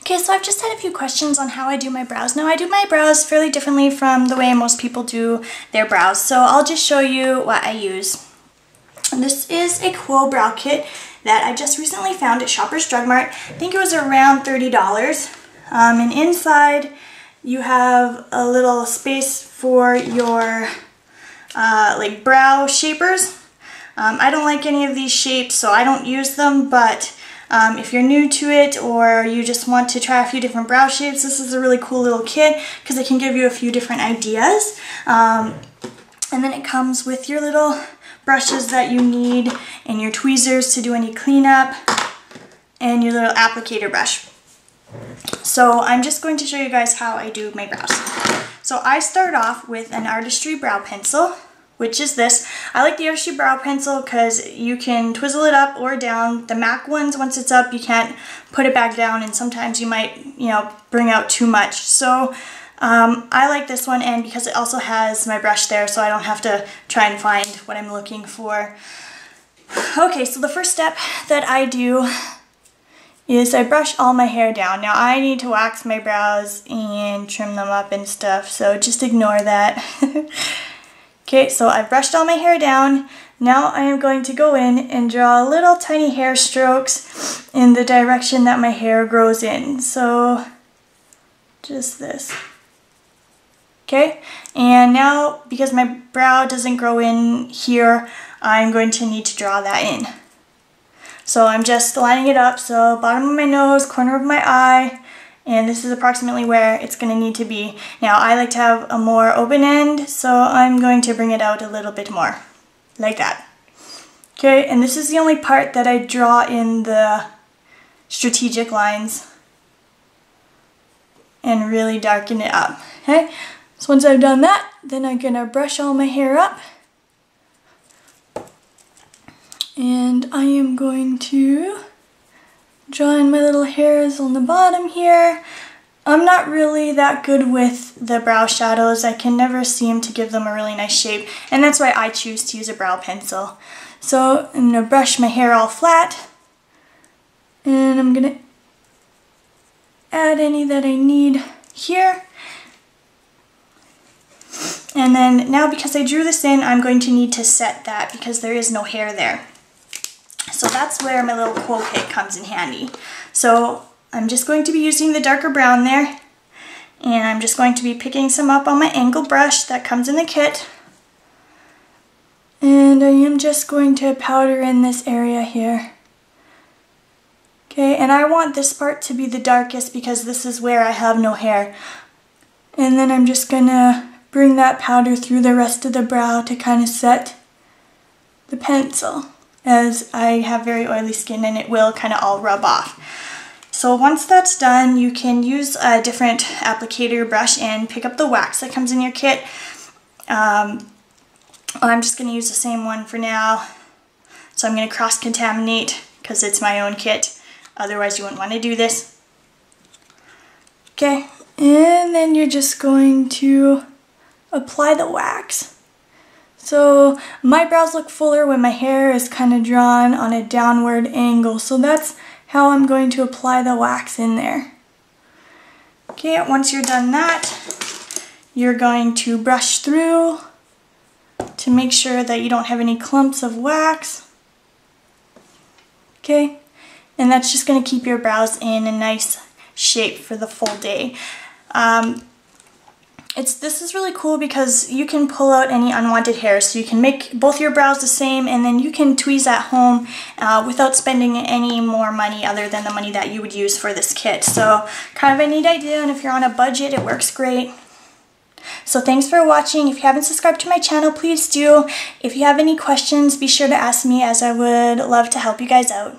Okay, so I've just had a few questions on how I do my brows. Now, I do my brows fairly differently from the way most people do their brows, so I'll just show you what I use. This is a Quo brow kit that I just recently found at Shoppers Drug Mart. I think it was around $30. And inside you have a little space for your like brow shapers. I don't like any of these shapes, so I don't use them, but if you're new to it or you just want to try a few different brow shapes, this is a really cool little kit because it can give you a few different ideas. And then it comes with your little brushes that you need and your tweezers to do any cleanup and your little applicator brush. So I'm just going to show you guys how I do my brows. So I start off with an Artistry brow pencil, which is this. I like the Artistry brow pencil because you can twizzle it up or down. The MAC ones, once it's up, you can't put it back down, and sometimes you might, bring out too much. So I like this one, and because it also has my brush there, so I don't have to try and find what I'm looking for. Okay, so the first step that I do is I brush all my hair down. Now I need to wax my brows and trim them up and stuff, so just ignore that. Okay, so I've brushed all my hair down. Now I am going to go in and draw little tiny hair strokes in the direction that my hair grows in. So just this. Okay, and now because my brow doesn't grow in here, I'm going to need to draw that in. So I'm just lining it up, so bottom of my nose, corner of my eye, and this is approximately where it's going to need to be. Now I like to have a more open end, so I'm going to bring it out a little bit more, like that. Okay, and this is the only part that I draw in the strategic lines and really darken it up. Okay, so once I've done that, then I'm going to brush all my hair up. And I am going to draw in my little hairs on the bottom here. I'm not really that good with the brow shadows. I can never seem to give them a really nice shape, and that's why I choose to use a brow pencil. So I'm going to brush my hair all flat, and I'm going to add any that I need here. And then now, because I drew this in, I'm going to need to set that because there is no hair there. So that's where my little Quo kit comes in handy. So I'm just going to be using the darker brown there, and I'm just going to be picking some up on my angle brush that comes in the kit. And I am just going to powder in this area here. Okay, and I want this part to be the darkest because this is where I have no hair. And then I'm just gonna bring that powder through the rest of the brow to kind of set the pencil, as I have very oily skin and it will kind of all rub off. So once that's done, you can use a different applicator brush and pick up the wax that comes in your kit. I'm just going to use the same one for now. So I'm going to cross-contaminate because it's my own kit. Otherwise you wouldn't want to do this. Okay, and then you're just going to apply the wax. So my brows look fuller when my hair is kind of drawn on a downward angle. So that's how I'm going to apply the wax in there. Okay, once you're done that, you're going to brush through to make sure that you don't have any clumps of wax. Okay, and that's just going to keep your brows in a nice shape for the full day. This is really cool because you can pull out any unwanted hair, so you can make both your brows the same, and then you can tweeze at home without spending any more money other than the money that you would use for this kit. So kind of a neat idea, and if you're on a budget, it works great. So thanks for watching. If you haven't subscribed to my channel, please do. If you have any questions, be sure to ask me, as I would love to help you guys out.